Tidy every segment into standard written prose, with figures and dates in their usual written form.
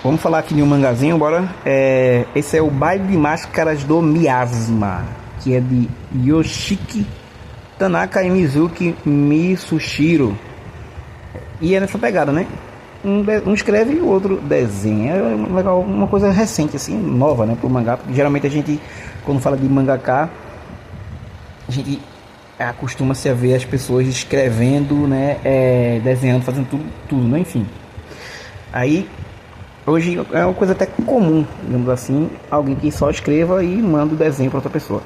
Vamos falar aqui de um mangazinho, bora? Esse é o Baile de Máscaras do Miasma, que é de Yoshiki Tanaka e Mizuki Mitsushiro. E é nessa pegada, né? Um escreve e o outro desenha. É legal, uma coisa recente, assim, nova, né? Pro mangá, porque geralmente a gente, quando fala de mangaka, a gente acostuma-se a ver as pessoas escrevendo, né? Desenhando, fazendo tudo, né? Enfim. Aí, hoje é uma coisa até comum, digamos assim, alguém que só escreva e manda o desenho para outra pessoa.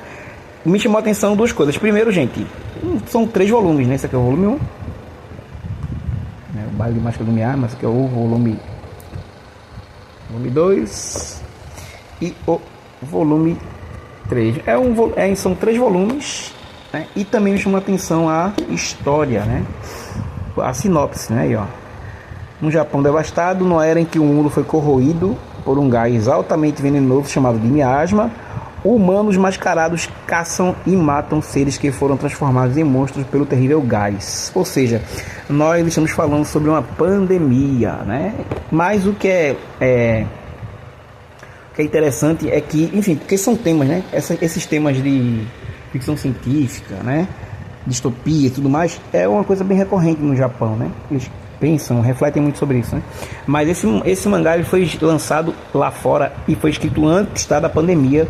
Me chamou a atenção duas coisas. Primeiro, gente, são 3 volumes, né? Esse aqui é o volume 1, né? O Baile de Máscara do Miasma. Esse aqui é o volume 2 e o volume 3. São 3 volumes, né? E também me chamou a atenção a história, né? A sinopse, né? Aí, ó. Um Japão devastado, numa era em que o mundo foi corroído por um gás altamente venenoso chamado de miasma, humanos mascarados caçam e matam seres que foram transformados em monstros pelo terrível gás. Ou seja, nós estamos falando sobre uma pandemia, né? Mas o que é interessante é que, enfim, porque são temas, né? Esses temas de ficção científica, né? Distopia e tudo mais, é uma coisa bem recorrente no Japão, né? Eles pensam, refletem muito sobre isso, né? Mas esse mangá ele foi lançado lá fora e foi escrito antes, tá, da pandemia,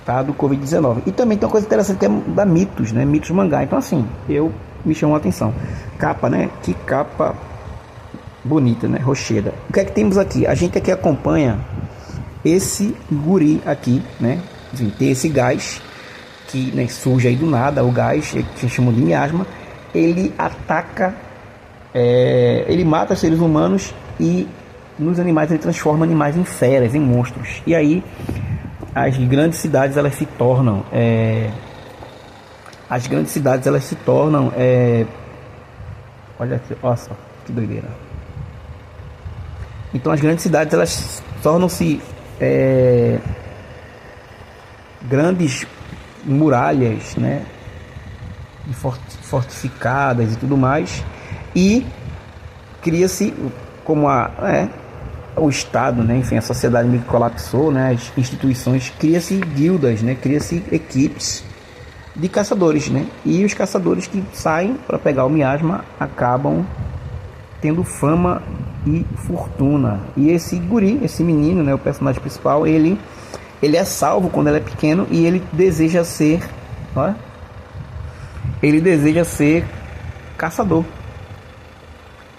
tá, do Covid-19. E também tem uma coisa interessante que é da Mitos, né? Mitos mangá. Então, assim, me chamou a atenção. Capa, né? Que capa bonita, né? Rocheda. O que é que temos aqui? A gente aqui acompanha esse guri aqui, né? Enfim, tem esse gás que, né, surge aí do nada, o gás que chamam de miasma. Ele ataca, ele mata seres humanos e nos animais ele transforma animais em feras, em monstros. E aí as grandes cidades elas se tornam olha aqui, olha só que doideira. Então as grandes cidades elas tornam-se grandes muralhas, né, fortificadas e tudo mais, e cria-se como o Estado, né, enfim, a sociedade meio que colapsou, né, as instituições, cria-se guildas, né, cria-se equipes de caçadores, né, e os caçadores que saem para pegar o miasma acabam tendo fama e fortuna. E esse guri, esse menino, né, o personagem principal, ele é salvo quando ele é pequeno e ele deseja ser, caçador,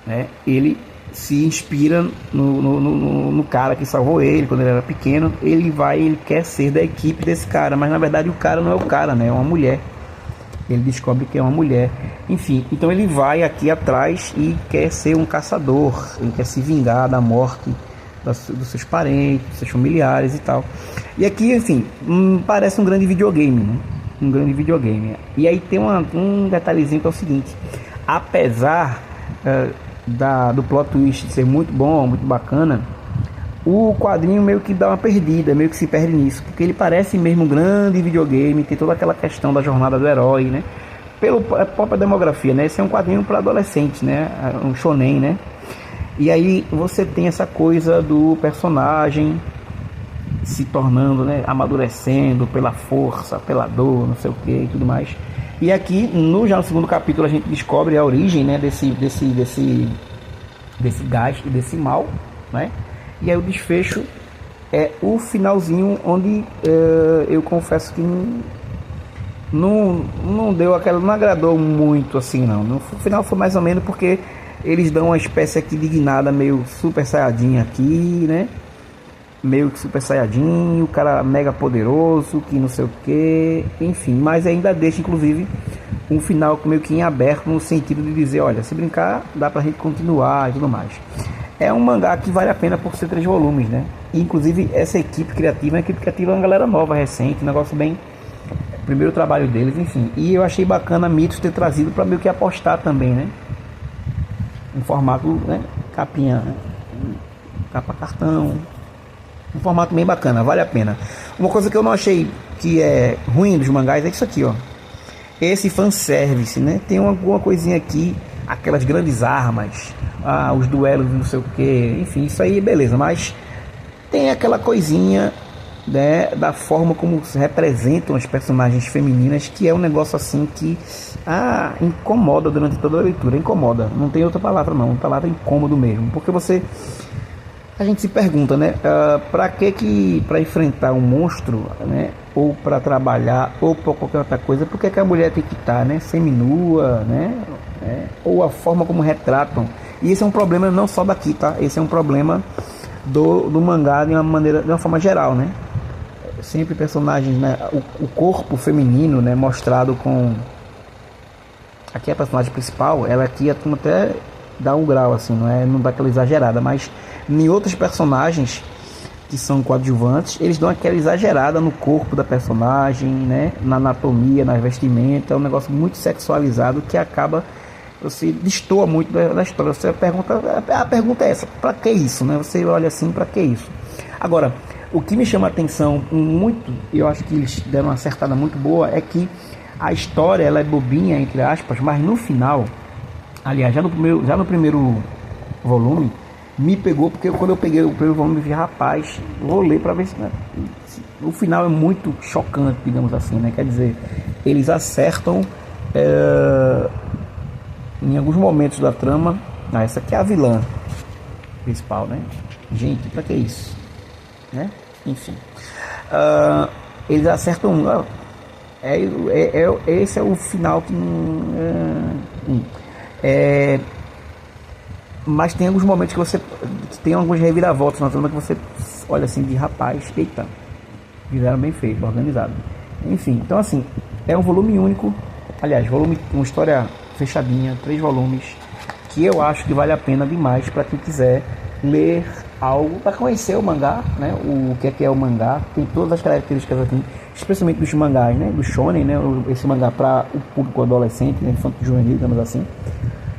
né? Ele se inspira no cara que salvou ele quando ele era pequeno. Ele quer ser da equipe desse cara, mas na verdade o cara não é o cara, né? É uma mulher. Ele descobre que é uma mulher. Enfim, então ele vai aqui atrás e quer ser um caçador. Ele quer se vingar da morte dos seus parentes, dos seus familiares e tal. E aqui, assim, parece um grande videogame, né? Um grande videogame. E aí tem um detalhezinho que é o seguinte: apesar do plot twist ser muito bom, muito bacana, o quadrinho meio que dá uma perdida, meio que se perde nisso, porque ele parece mesmo um grande videogame, tem toda aquela questão da jornada do herói, né? Pela própria demografia, né? Esse é um quadrinho para adolescente, né? Um shonen, né? E aí você tem essa coisa do personagem se tornando, né, amadurecendo pela força, pela dor, não sei o que e tudo mais. E aqui, já no segundo capítulo, a gente descobre a origem, né, desse gás e desse mal, né? E aí o desfecho é o finalzinho, onde eu confesso que não deu aquela, não agradou muito assim, não. No final foi mais ou menos porque eles dão uma espécie aqui de guinada meio super saiyajin aqui, né? Meio que super saiyajin, o cara mega poderoso, que não sei o que, enfim. Mas ainda deixa, inclusive, um final meio que em aberto, no sentido de dizer, olha, se brincar, dá pra gente continuar e tudo mais. É um mangá que vale a pena por ser 3 volumes, né? E, inclusive, essa equipe criativa é uma galera nova, recente, um negócio bem... primeiro trabalho deles, enfim. E eu achei bacana a Mitos ter trazido para meio que apostar também, né? Um formato, né, capinha, né? Capa cartão, um formato bem bacana, vale a pena. Uma coisa que eu não achei que é ruim dos mangás é isso aqui, ó, esse fanservice, né? Tem alguma coisinha aqui, aquelas grandes armas, os duelos, não sei o que, enfim, isso aí beleza, mas tem aquela coisinha, né, da forma como se representam as personagens femininas, que é um negócio assim que incomoda durante toda a leitura. Incomoda, não tem outra palavra não, uma palavra incômodo mesmo, porque a gente se pergunta, né, para enfrentar um monstro, né, ou para trabalhar, ou para qualquer outra coisa, por que a mulher tem que estar, né, seminua, né, ou a forma como retratam. E esse é um problema não só daqui, tá? Esse é um problema do mangá de uma forma geral, né? Sempre personagens, né, o corpo feminino, né, mostrado com... Aqui é a personagem principal, ela aqui até dá um grau, assim, não dá aquela exagerada, mas em outros personagens que são coadjuvantes, eles dão aquela exagerada no corpo da personagem, né, na anatomia, na vestimenta, é um negócio muito sexualizado que acaba, você destoa muito da história. Você a pergunta é essa, para que isso, né? Você olha assim, para que isso? Agora, o que me chama a atenção muito, e eu acho que eles deram uma acertada muito boa, é que a história, ela é bobinha, entre aspas, mas no final, aliás, já no primeiro volume, me pegou, porque quando eu peguei o primeiro volume, eu vi, rapaz, vou ler para ver se... Né? O final é muito chocante, digamos assim, né? Quer dizer, eles acertam em alguns momentos da trama. Essa aqui é a vilã principal, né? Gente, pra que isso? Né? Enfim. Eles acertam... esse é o final que... mas tem alguns momentos que você... Tem alguns reviravoltas na trama que você olha assim de rapaz, eita, fizeram bem feito, organizado. Enfim, então assim, é um volume único. Aliás, uma história fechadinha, 3 volumes, que eu acho que vale a pena demais para quem quiser ler algo, para conhecer o mangá, né? O que é o mangá, tem todas as características aqui, especialmente dos mangás, né? Do shonen, né? Esse mangá para o público adolescente, né? Infanto juvenil, digamos assim,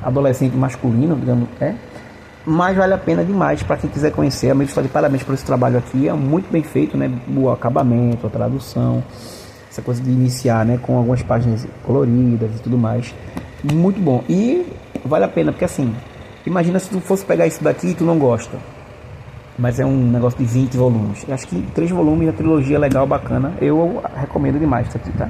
adolescente masculino, digamos, mas vale a pena demais para quem quiser conhecer. A Meio de parabéns por esse trabalho aqui, é muito bem feito, né? O acabamento, a tradução, essa coisa de iniciar, né, com algumas páginas coloridas e tudo mais, muito bom. E vale a pena, porque assim, imagina se tu fosse pegar isso daqui e tu não gosta, mas é um negócio de 20 volumes. Eu acho que 3 volumes, a trilogia é legal, bacana, eu recomendo demais isso aqui, tá?